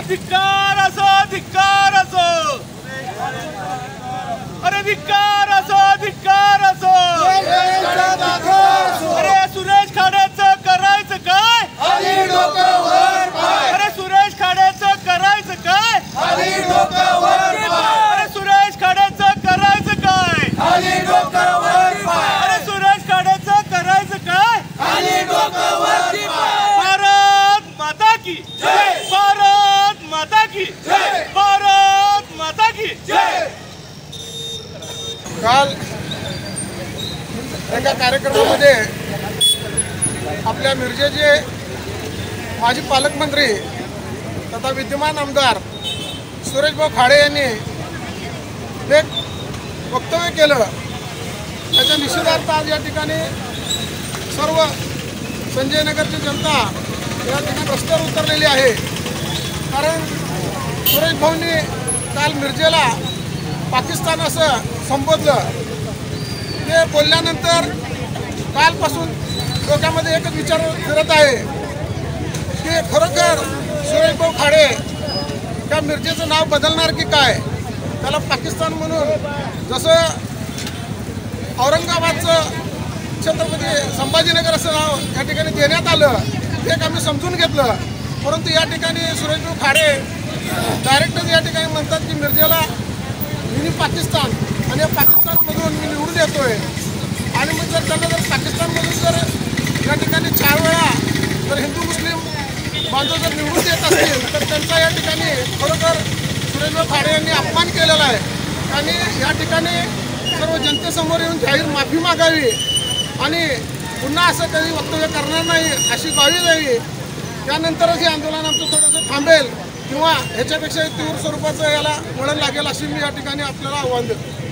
धिक्कार असो, धिक्कार असो, अरे धिक्कार असो, धिक्कार असो। अरे सुरेश खाडेचं करायचं काय? अरे सुरेश खाडेचं करायचं काय? अरे सुरेश खाडेचं करायचं काय? अरे सुरेश खाडेचं करायचं काय? भारत माता की जय, भारत माता की जय, भारत माता की जय। काल एका कार्यक्रमामध्ये आपल्या मिरजेचे माजी पालकमंत्री तथा विद्यमान आमदार सुरेशभाऊ खाडे यांनी एक वक्तव्य केलं। त्याच्या निषेधार्थ आज या ठिकाणी सर्व संजय नगरची जनता या ठिकाणी रस्त्यावर उतरलेली आहे। कारण सुरेशभाऊंनी काल मिरजेला पाकिस्तान असं संबोधलं। ते बोलल्यानंतर कालपासून डोक्यामध्ये एकच विचार फिरत आहे की खरोखर सुरेशभाऊ खाडे त्या मिरजेचं नाव बदलणार की काय? त्याला पाकिस्तान म्हणून जसं औरंगाबादचं छत्रपती संभाजीनगर असं नाव या ठिकाणी देण्यात आलं, हे आम्ही समजून घेतलं। परंतु या ठिकाणी सुरेशभाऊ खाडे डायरेक्टच या ठिकाणी म्हणतात की मिरजेला मिनी पाकिस्तान आणि या पाकिस्तानमधून मी निवडून येतोय। आणि मग जर त्यांना जर पाकिस्तानमधून जर या ठिकाणी 4 वेळा जर हिंदू मुस्लिम बांधव जर निवडून देत असतील तर त्यांचा या ठिकाणी खरोखर सुरेशभाऊ खाडे यांनी अपमान केलेला आहे। आणि या ठिकाणी सर्व जनतेसमोर येऊन जाहीर माफी मागावी आणि पुन्हा असं काही वक्तव्य करणार नाही अशी ग्वाही द्यावी। त्यानंतरच हे आंदोलन आमचं थोडंसं थांबेल किंवा ह्याच्यापेक्षा तीव्र स्वरूपाचं याला वळण लागेल अशी मी या ठिकाणी आपल्याला आव्हान देतो।